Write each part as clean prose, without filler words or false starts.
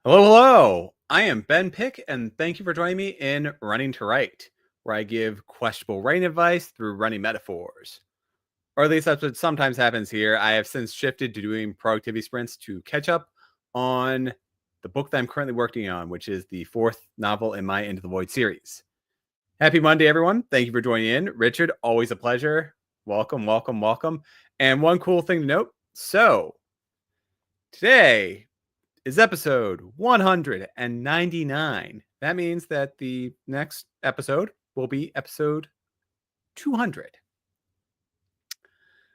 Hello, hello. I am Ben Pick, and thank you for joining me in Running to Write, where I give questionable writing advice through running metaphors. Or at least that's what sometimes happens here. I have since shifted to doing productivity sprints to catch up on the book that I'm currently working on, which is the fourth novel in my Into the Void series. Happy Monday, everyone. Thank you for joining in. Richard, always a pleasure. Welcome, welcome, welcome. And one cool thing to note. So, today is episode 199. That means that the next episode will be episode 200.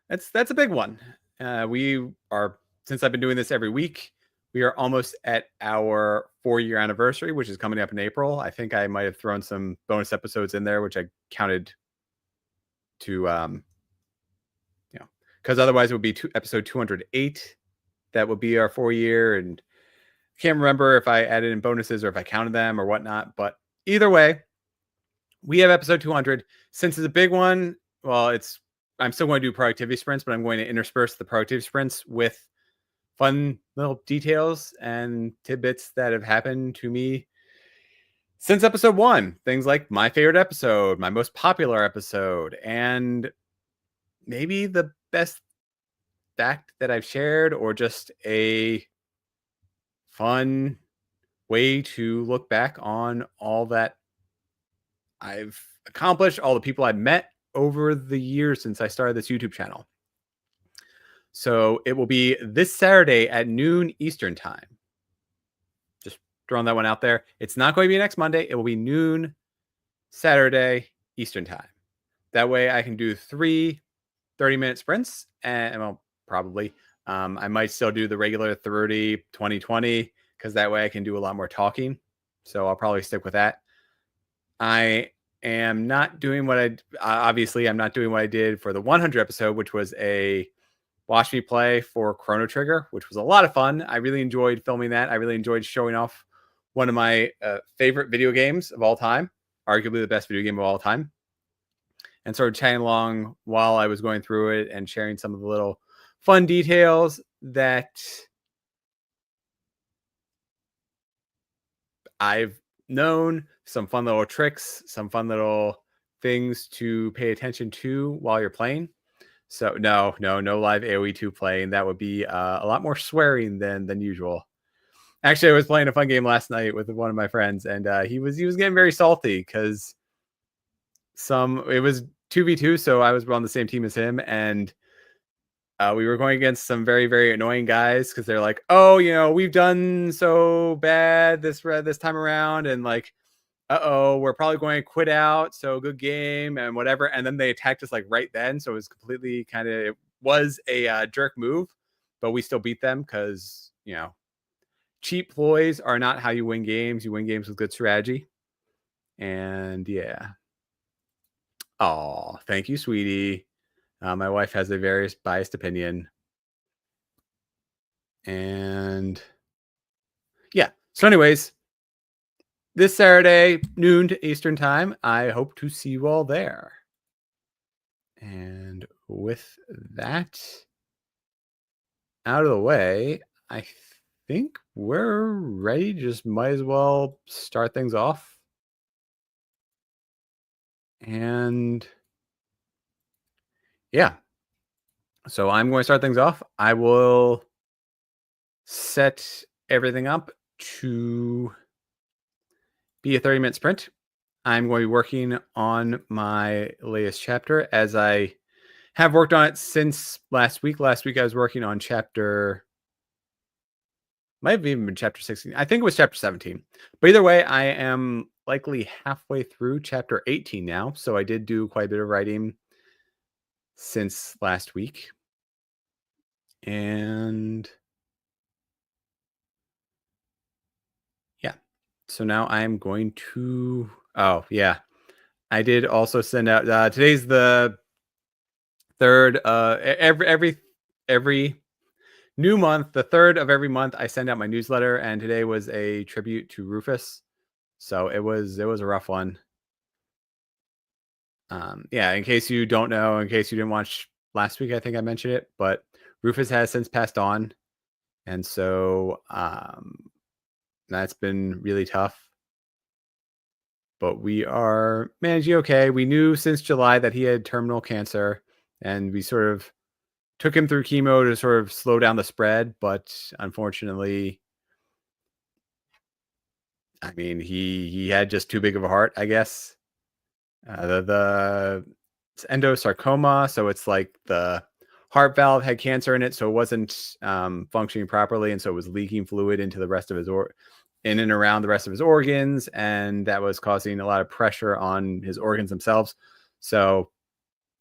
That's a big one. We are, since I've been doing this every week, we are almost at our 4-year anniversary, which is coming up in April. I think I might have thrown some bonus episodes in there, which I counted to, because otherwise it would be episode 208. That would be our 4-year, and can't remember if I added in bonuses or if I counted them or whatnot, but either way, we have episode 200. Since it's a big one, well, I'm still going to do productivity sprints, but I'm going to intersperse the productivity sprints with fun little details and tidbits that have happened to me since episode 1. Things like my favorite episode, my most popular episode, and maybe the best fact that I've shared, or just a fun way to look back on all that I've accomplished, all the people I've met over the years since I started this YouTube channel. So it will be this Saturday at noon Eastern time. Just throwing that one out there. It's not going to be next Monday. It will be noon Saturday Eastern time. That way I can do 3 30-minute sprints, and well, probably. I might still do the regular 30, 20, 20, because that way I can do a lot more talking. So I'll probably stick with that. I am not doing obviously I'm not doing what I did for the 100 episode, which was a watch me play for Chrono Trigger, which was a lot of fun. I really enjoyed filming that. I really enjoyed showing off one of my favorite video games of all time, arguably the best video game of all time, and sort of chatting along while I was going through it and sharing some of the little fun details that I've known, some fun little tricks, some fun little things to pay attention to while you're playing. So no live AoE2 playing. That would be a lot more swearing than usual. Actually, I was playing a fun game last night with one of my friends, and he was getting very salty because it was 2v2, so I was on the same team as him, and we were going against some very, very annoying guys because they're like, "Oh, we've done so bad this time around," and like, we're probably going to quit out. So good game and whatever. And then they attacked us like right then. So it was completely it was a jerk move, but we still beat them because, cheap ploys are not how you win games. You win games with good strategy. And yeah. Oh, thank you, sweetie. My wife has a very biased opinion. And yeah. So anyways, this Saturday, noon to Eastern time, I hope to see you all there. And with that out of the way, I think we're ready. Just might as well start things off. And yeah. So I'm going to start things off. I will set everything up to be a 30-minute sprint. I'm going to be working on my latest chapter, as I have worked on it since last week. Last week I was working on might have even been chapter 16. I think it was chapter 17. But either way, I am likely halfway through chapter 18 now. So I did do quite a bit of writing since last week. And yeah. So now I'm going to... Oh, yeah. I did also send out... today's the third... every new month, the 3rd of every month, I send out my newsletter, and today was a tribute to Rufus. So it was a rough one. Yeah, in case you don't know, in case you didn't watch last week, I think I mentioned it, but Rufus has since passed on. And so That's been really tough, but we are managing okay. We knew since July that he had terminal cancer, and we sort of took him through chemo to sort of slow down the spread. But unfortunately, I mean, he had just too big of a heart, I guess. The it's endosarcoma, so it's like the heart valve had cancer in it, so it wasn't functioning properly, and so it was leaking fluid into the rest of his in and around the rest of his organs, and that was causing a lot of pressure on his organs themselves. So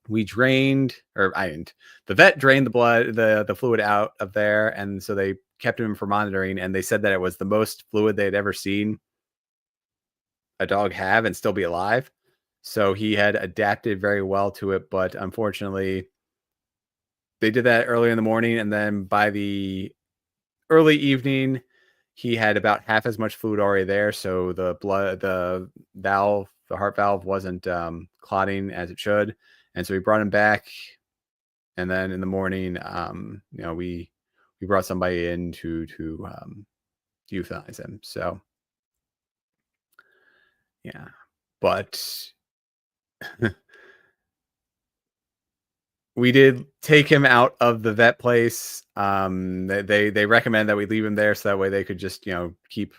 we drained, or I didn't. The vet drained the blood, the fluid out of there, and so they kept him for monitoring, and they said that it was the most fluid they had ever seen a dog have and still be alive. So he had adapted very well to it, but unfortunately, they did that early in the morning, and then by the early evening, he had about half as much fluid already there. So the heart valve wasn't clotting as it should, and so we brought him back. And then in the morning, we brought somebody in to euthanize him. So yeah, but we did take him out of the vet place. They recommend that we leave him there so that way they could just keep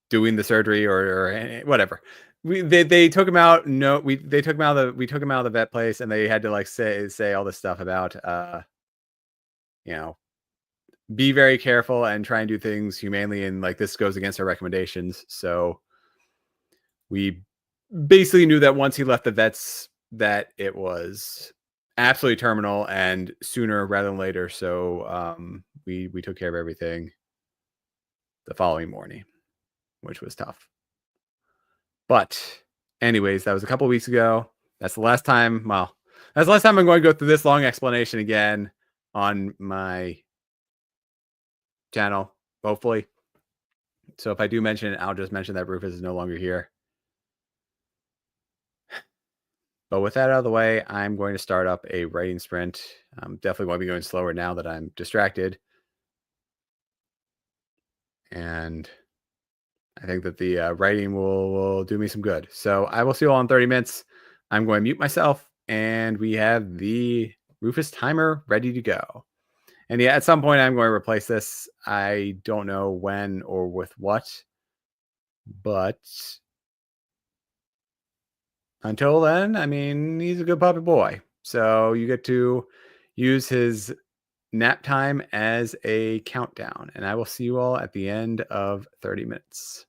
doing the surgery or whatever. They took him out. No, they took him out of the we took him out of the vet place, and they had to like say all this stuff about you know be very careful and try and do things humanely, and like this goes against our recommendations. So we basically knew that once he left the vets that it was absolutely terminal and sooner rather than later. So we took care of everything the following morning, which was tough. But anyways, that was a couple weeks ago. That's the last time. Well, that's the last time I'm going to go through this long explanation again on my channel, hopefully. So if I do mention it, I'll just mention that Rufus is no longer here. But with that out of the way, I'm going to start up a writing sprint. I'm definitely going to be going slower now that I'm distracted. And I think that the writing will do me some good. So I will see you all in 30 minutes. I'm going to mute myself, and we have the Rufus timer ready to go. And yeah, at some point I'm going to replace this. I don't know when or with what, but until then, I mean, he's a good puppy boy. So you get to use his nap time as a countdown, and I will see you all at the end of 30 minutes.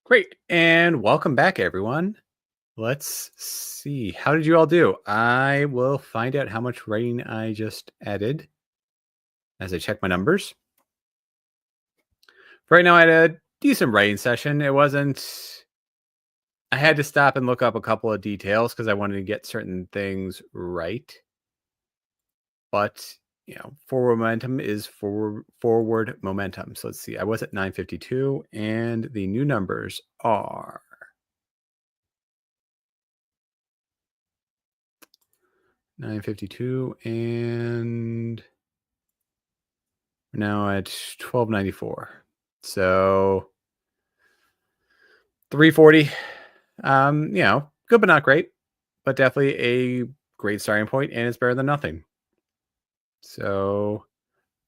Great. And welcome back, everyone. Let's see. How did you all do? I will find out how much writing I just added as I check my numbers. Right now, I had a decent writing session. It wasn't. I had to stop and look up a couple of details because I wanted to get certain things right. But forward momentum is forward momentum. So let's see. I was at 952, and the new numbers are 952, and we're now at 1294. So 340. Good but not great, but definitely a great starting point, and it's better than nothing. So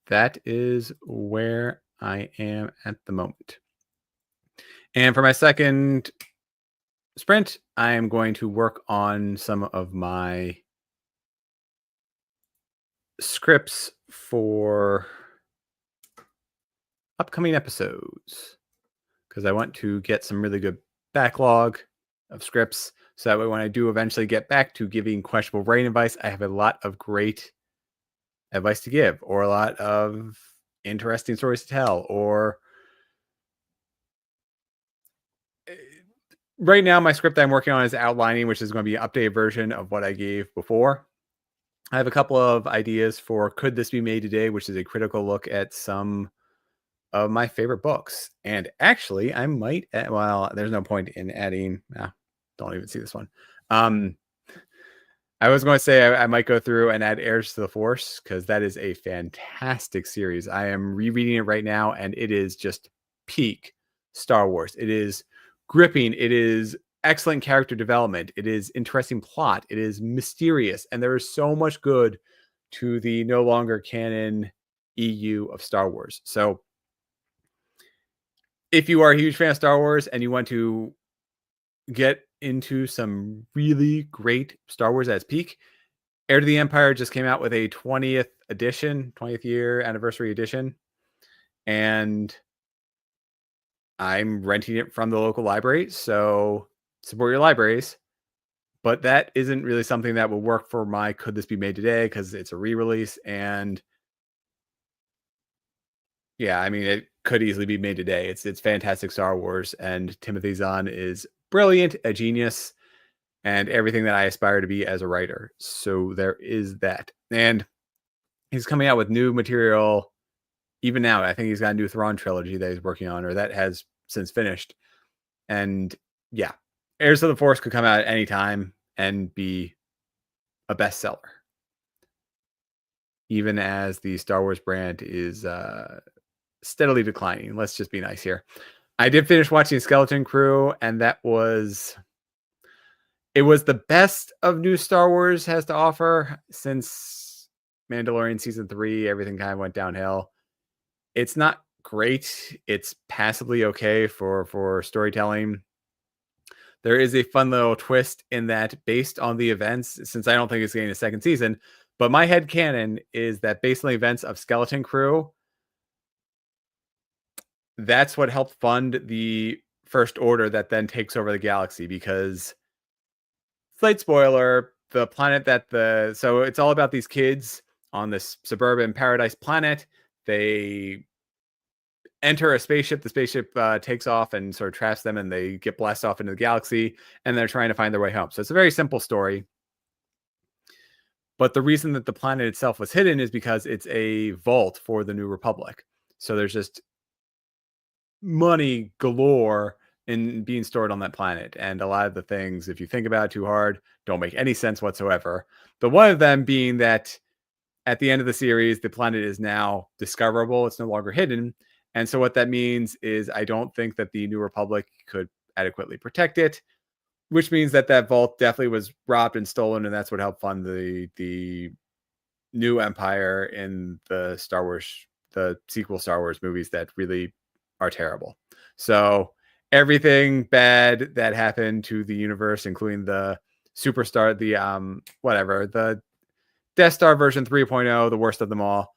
that is where I am at the moment. And for my second sprint, I am going to work on some of my scripts for upcoming episodes, because I want to get some really good backlog of scripts, so that way when I do eventually get back to giving questionable writing advice, I have a lot of great advice to give, or a lot of interesting stories to tell, or right now my script that I'm working on is outlining, which is going to be an updated version of what I gave before. I have a couple of ideas for Could This Be Made Today, which is a critical look at some of my favorite books. And actually, I might there's no point in adding, don't even see this one. I was going to say I might go through and add Heirs to the Force, because that is a fantastic series. I am rereading it right now, and it is just peak Star Wars. It is gripping. It is excellent character development. It is interesting plot. It is mysterious. And there is so much good to the no longer canon EU of Star Wars. So if you are a huge fan of Star Wars and you want to get into some really great Star Wars at its peak, Heir to the Empire just came out with a 20th edition, 20th year anniversary edition. And I'm renting it from the local library. So support your libraries. But that isn't really something that will work for my Could This Be Made Today, because it's a re-release. And yeah, I mean, it could easily be made today. It's fantastic Star Wars, and Timothy Zahn is brilliant, a genius, and everything that I aspire to be as a writer. So there is that. And he's coming out with new material even now. I think he's got a new Thrawn trilogy that he's working on, or that has since finished. And yeah, Heirs of the Force could come out at any time and be a bestseller, even as the Star Wars brand is steadily declining. Let's just be nice here. I did finish watching Skeleton Crew, and it was the best of new Star Wars has to offer since Mandalorian season 3. Everything kind of went downhill. It's not great. It's passably okay for storytelling. There is a fun little twist in that, based on the events, since I don't think it's getting a second season, but my headcanon is that based on the events of Skeleton Crew, that's what helped fund the First Order that then takes over the galaxy. Because, slight spoiler, the planet so it's all about these kids on this suburban paradise planet. They enter a spaceship. The spaceship takes off and sort of traps them, and they get blasted off into the galaxy, and they're trying to find their way home. So it's a very simple story. But the reason that the planet itself was hidden is because it's a vault for the New Republic. So there's just money galore in being stored on that planet. And a lot of the things, if you think about it too hard, don't make any sense whatsoever. But one of them being that at the end of the series, the planet is now discoverable. It's no longer hidden. And so what that means is I don't think that the New Republic could adequately protect it. which means that vault definitely was robbed and stolen, and that's what helped fund the new empire in the sequel Star Wars movies that really are terrible. So everything bad that happened to the universe, including the superstar, the Death Star version 3.0, the worst of them all.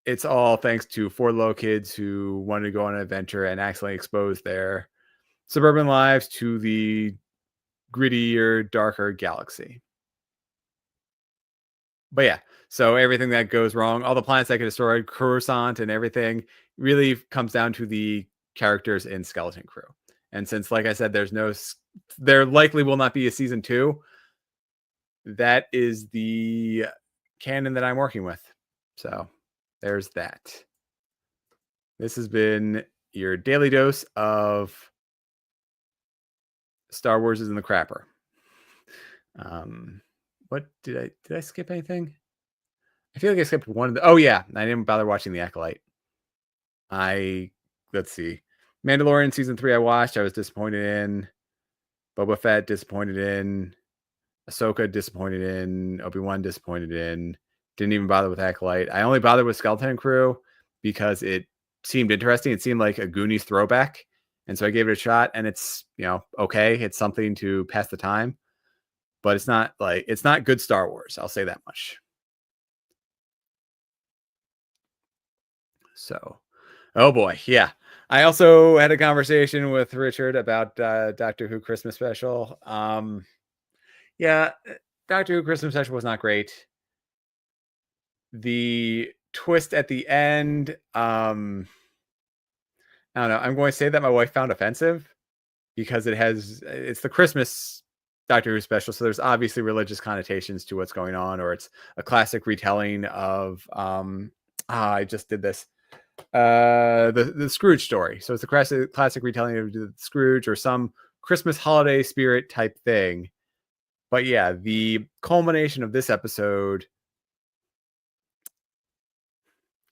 It's all thanks to four little kids who wanted to go on an adventure and accidentally expose their suburban lives to the grittier, darker galaxy. But yeah, so everything that goes wrong, all the planets that get destroyed, Coruscant and everything, really comes down to the characters in Skeleton Crew. And since, like I said, there likely will not be a season 2. That is the canon that I'm working with. So there's that. This has been your daily dose of Star Wars is in the crapper. What did I skip anything? I feel like I skipped one of the. Oh yeah, I didn't bother watching The Acolyte. Let's see. Mandalorian season 3 I watched. I was disappointed in. Boba Fett disappointed in. Ahsoka disappointed in. Obi-Wan disappointed in. Didn't even bother with Acolyte. I only bothered with Skeleton Crew because it seemed interesting. It seemed like a Goonies throwback. And so I gave it a shot, and it's, okay. It's something to pass the time. But it's not good Star Wars. I'll say that much. So, oh boy, yeah. I also had a conversation with Richard about Doctor Who Christmas Special. Yeah, Doctor Who Christmas Special was not great. The twist at the end, I don't know. I'm going to say that my wife found offensive because it's the Christmas Doctor Who special, so there's obviously religious connotations to what's going on, or it's a classic retelling of I just did this. The Scrooge story. So it's a classic retelling of the Scrooge or some Christmas holiday spirit type thing. But yeah, the culmination of this episode,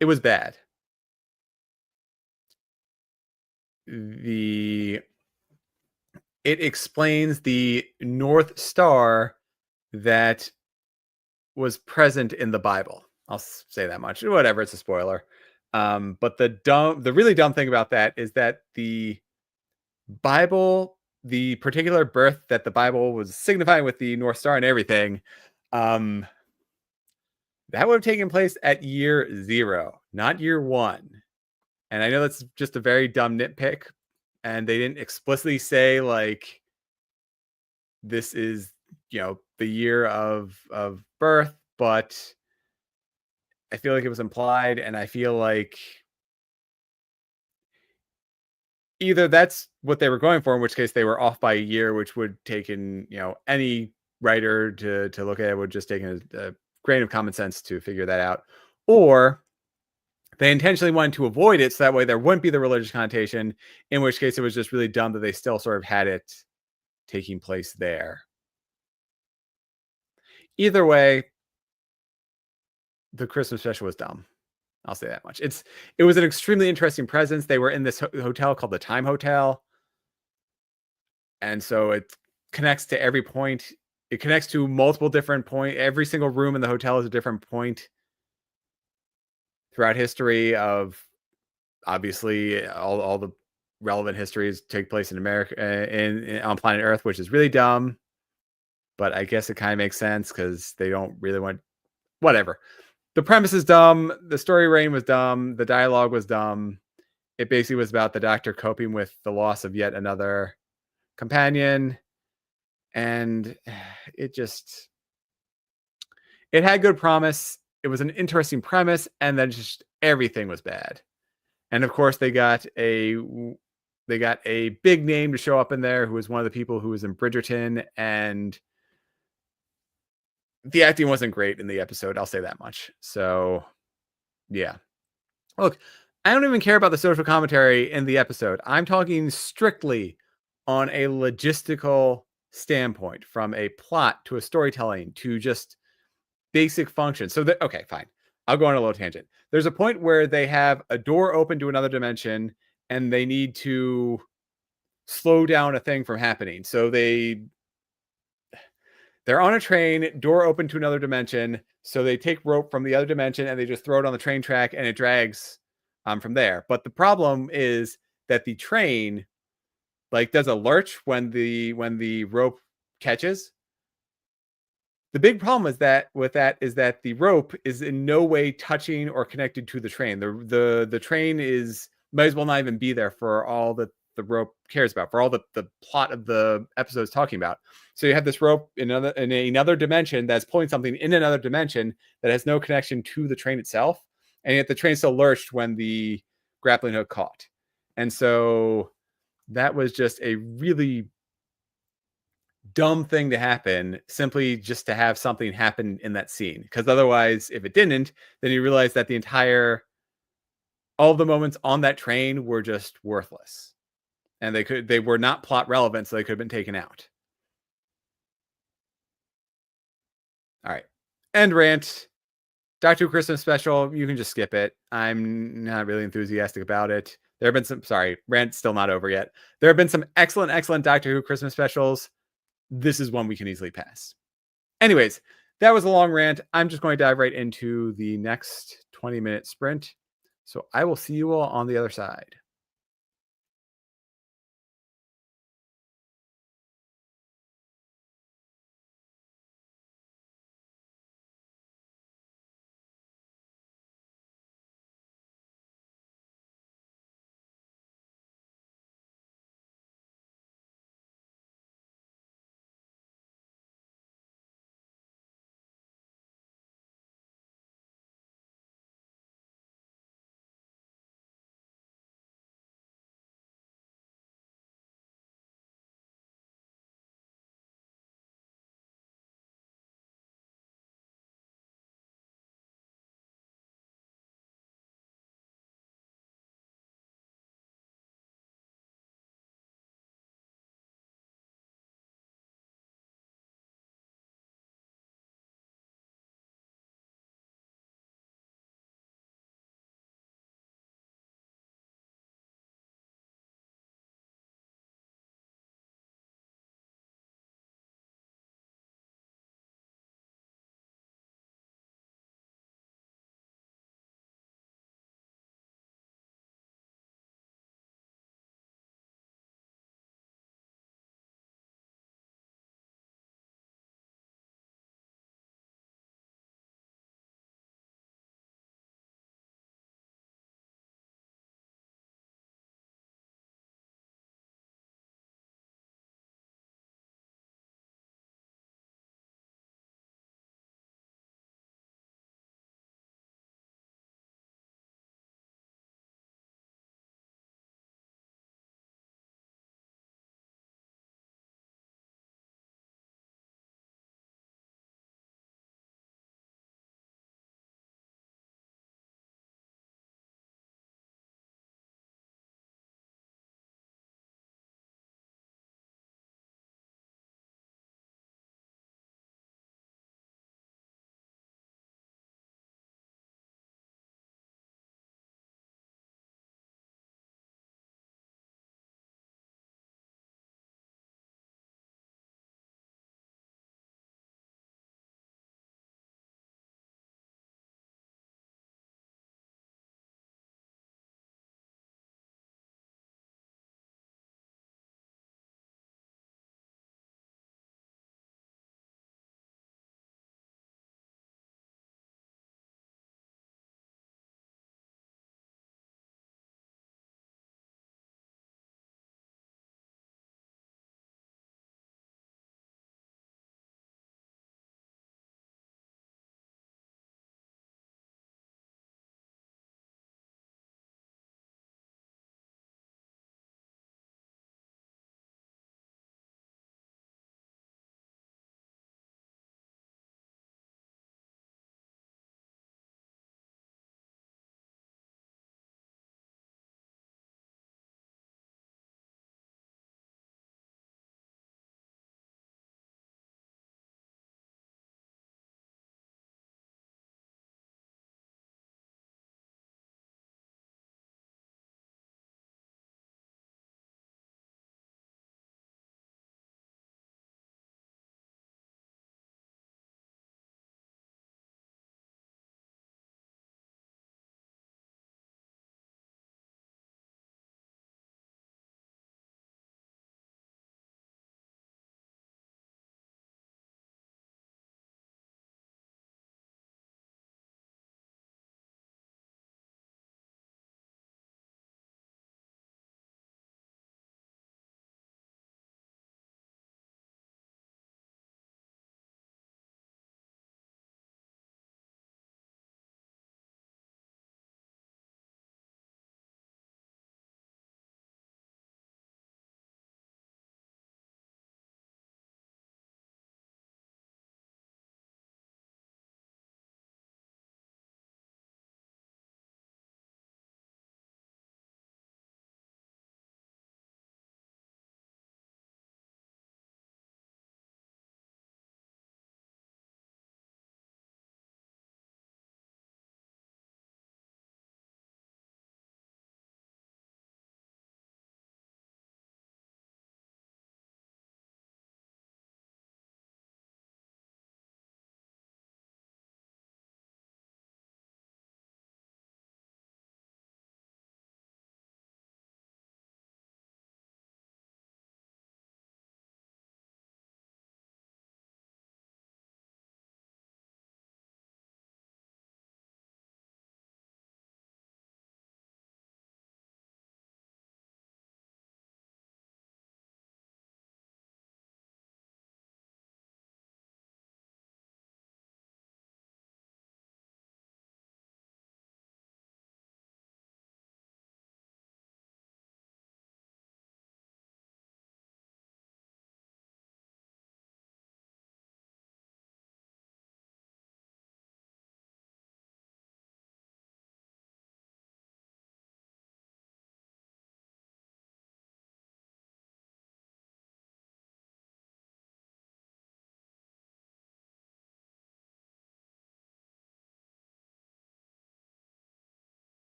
it was bad. It explains the North Star that was present in the Bible. I'll say that much. Whatever, it's a spoiler. But the really dumb thing about that is that the Bible, the particular birth that the Bible was signifying with the North Star and everything, that would have taken place at year 0, not year 1. And I know that's just a very dumb nitpick, and they didn't explicitly say like this is, the year of birth, but I feel like it was implied, and I feel like either that's what they were going for, in which case they were off by a year, which would take in, any writer to look at it would just take a grain of common sense to figure that out. Or they intentionally wanted to avoid it so that way there wouldn't be the religious connotation, in which case it was just really dumb that they still sort of had it taking place there. Either way, the Christmas special was dumb. I'll say that much. It was an extremely interesting presence. They were in this hotel called the Time Hotel. And so it connects to every point. It connects to multiple different points. Every single room in the hotel is a different point throughout history of, obviously, all the relevant histories take place in America, on planet Earth, which is really dumb. But I guess it kind of makes sense because they don't really want, whatever. The premise is dumb. The story reign was dumb. The dialogue was dumb. It basically was about the Doctor coping with the loss of yet another companion. And it had good promise. It was an interesting premise. And then just everything was bad. And of course they got a big name to show up in there who was one of the people who was in Bridgerton, and the acting wasn't great in the episode. I'll say that much. So yeah, look, I don't even care about the social commentary in the episode. I'm talking strictly on a logistical standpoint, from a plot to a storytelling to just basic functions. So okay, fine. I'll go on a little tangent. There's a point where they have a door open to another dimension and they need to slow down a thing from happening. So they're on a train, door open to another dimension. So they take rope from the other dimension and they just throw it on the train track and it drags from there. But the problem is that the train like does a lurch when the rope catches. The big problem is that with that is that the rope is in no way touching or connected to the train. The train is might as well not even be there for all that the rope cares about, for all the plot of the episode is talking about. So you have this rope in another dimension that's pulling something in another dimension that has no connection to the train itself, and yet the train still lurched when the grappling hook caught. And so that was just a really dumb thing to happen simply just to have something happen in that scene, because otherwise if it didn't, then you realize that the entire all the moments on that train were just worthless and they were not plot relevant, so they could have been taken out. All right, end rant. Doctor Who Christmas special, you can just skip it. I'm not really enthusiastic about it. There have been some, sorry, rant's still not over yet. There have been some excellent Doctor Who Christmas specials. This is one we can easily pass. Anyways, that was a long rant. I'm just going to dive right into the next 20-minute sprint. So I will see you all on the other side.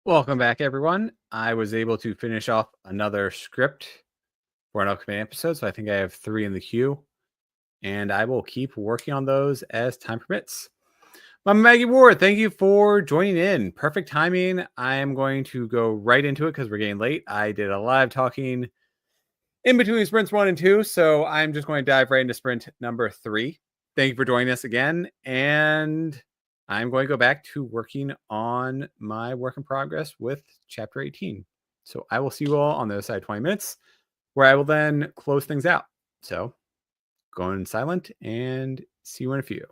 Welcome back, everyone. I was able to finish off another script for an upcoming episode, so I think I have 3 in the queue, and I will keep working on those as time permits. Mama Maggie Ward, thank you for joining in. Perfect timing. I am going to go right into it because we're getting late. I did a live talking in between sprints 1 and 2, so I'm just going to dive right into sprint number 3. Thank you for joining us again, and I'm going to go back to working on my work in progress with chapter 18. So I will see you all on the other side of 20 minutes, where I will then close things out. So going silent and see you in a few.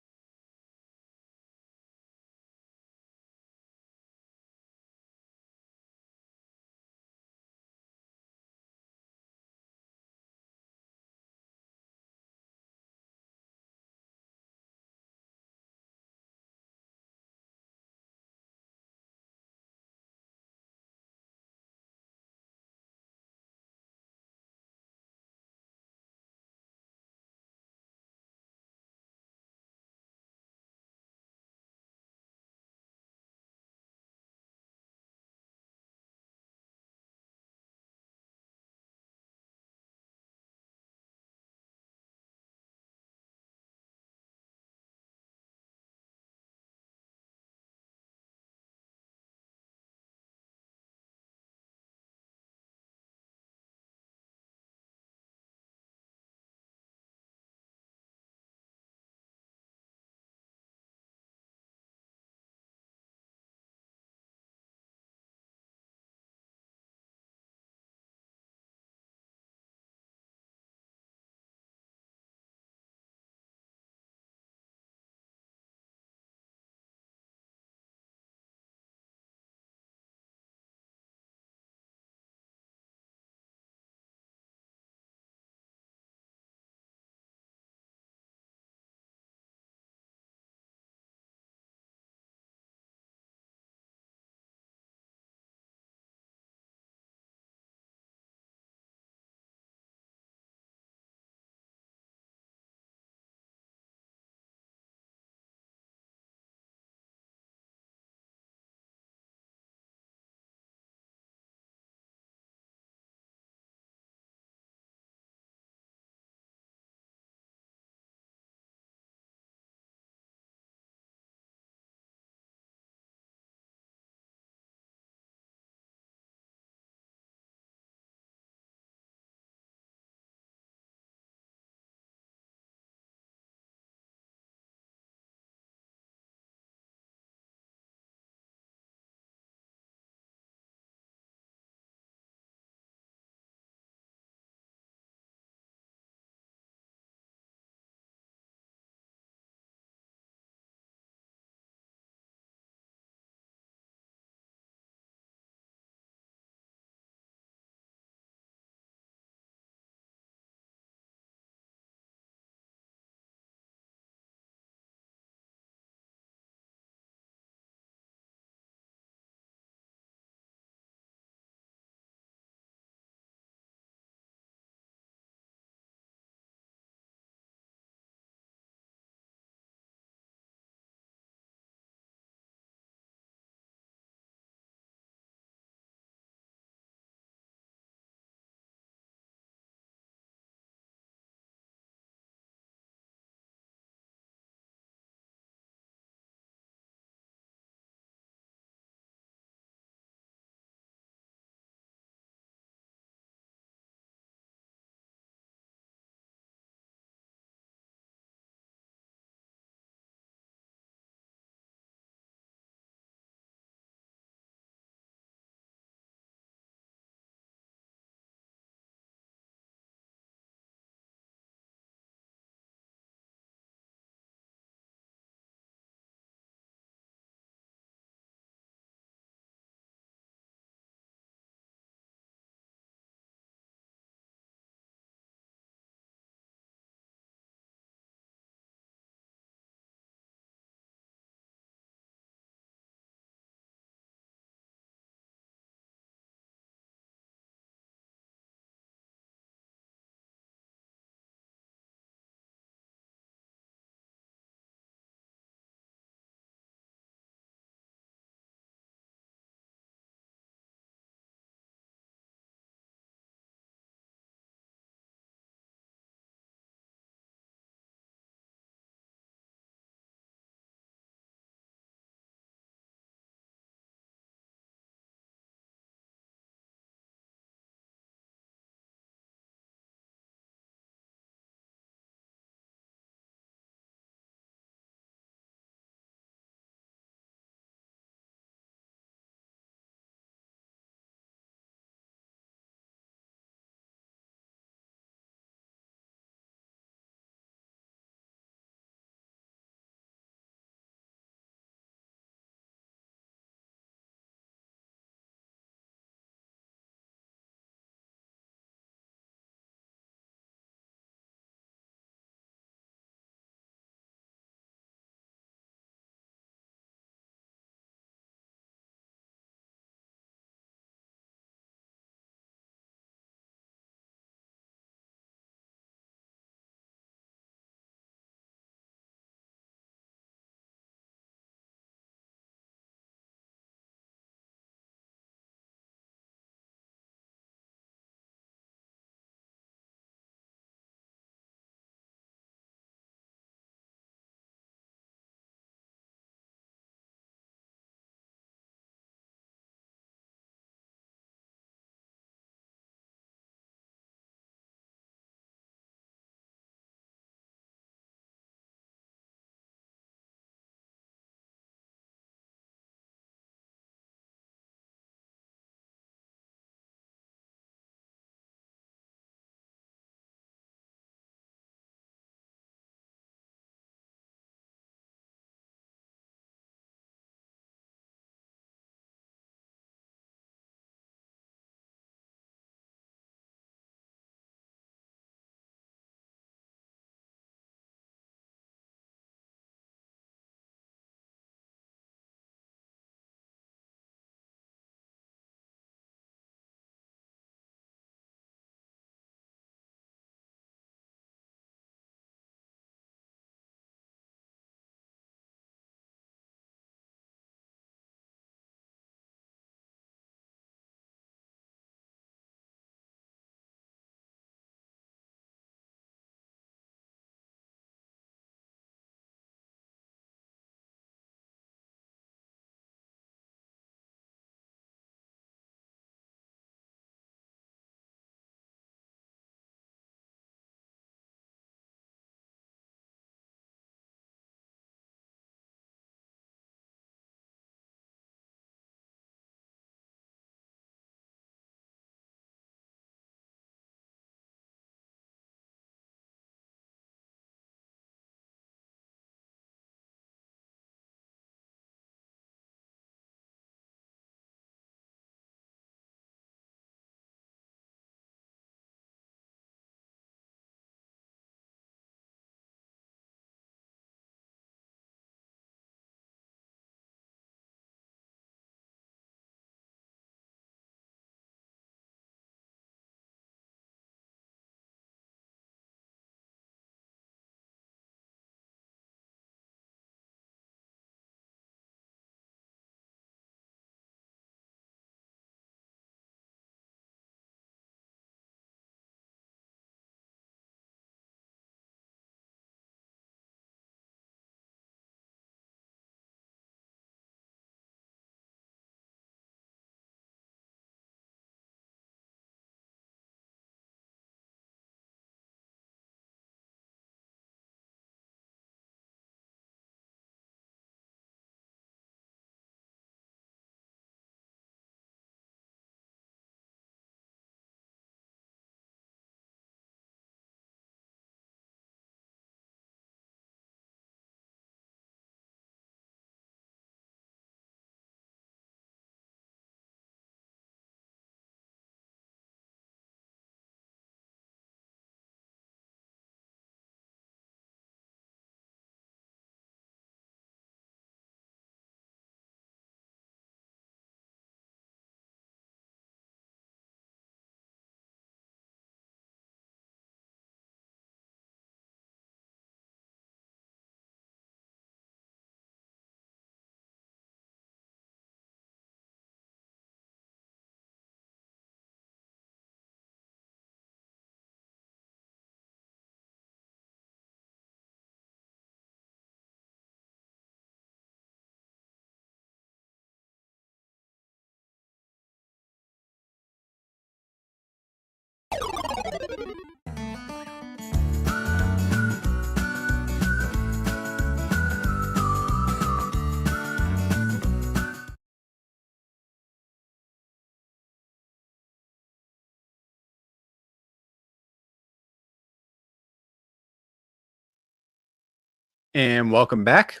And welcome back.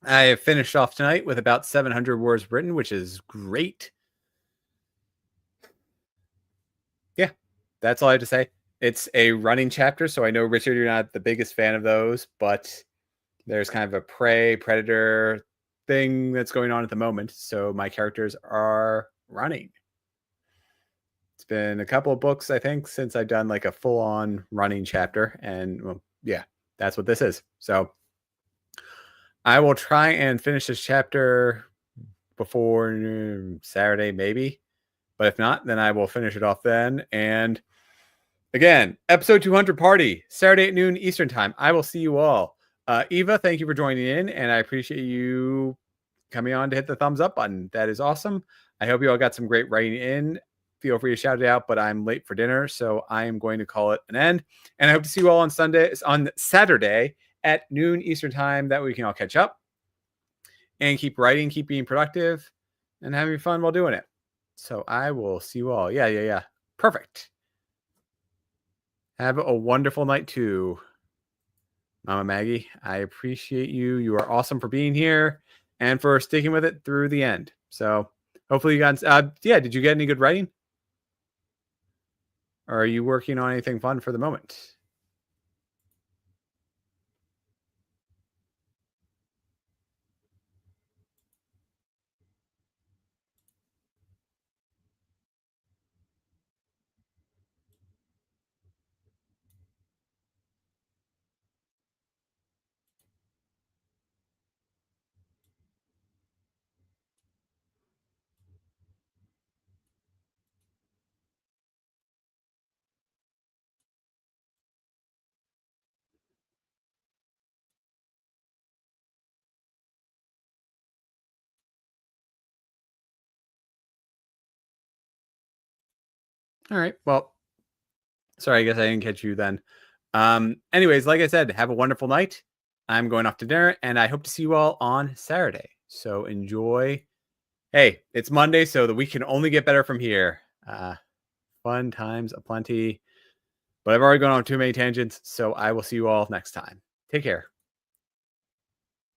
I have finished off tonight with about 700 words written, which is great. Yeah, that's all I have to say. It's a running chapter, so I know, Richard, you're not the biggest fan of those, but there's kind of a prey predator thing that's going on at the moment. So my characters are running. It's been a couple of books, I think, since I've done like a full-on running chapter, and well, yeah, that's what this is. So I will try and finish this chapter before Saturday, maybe. But if not, then I will finish it off then. And again, episode 200 party, Saturday at noon Eastern time. I will see you all. Eva, thank you for joining in, and I appreciate you coming on to hit the thumbs up button. That is awesome. I hope you all got some great writing in. Feel free to shout it out, but I'm late for dinner, so I am going to call it an end. And I hope to see you all on Saturday at noon Eastern time, that we can all catch up and keep writing, keep being productive, and having fun while doing it. So I will see you all. Yeah. Perfect. Have a wonderful night too, Mama Maggie. I appreciate you. You are awesome for being here and for sticking with it through the end. So hopefully you got, did you get any good writing? Or are you working on anything fun for the moment? All right. Well, sorry, I guess I didn't catch you then. Anyways, like I said, have a wonderful night. I'm going off to dinner, and I hope to see you all on Saturday. So enjoy. Hey, it's Monday, so the week can only get better from here. Fun times aplenty. But I've already gone on too many tangents, so I will see you all next time. Take care.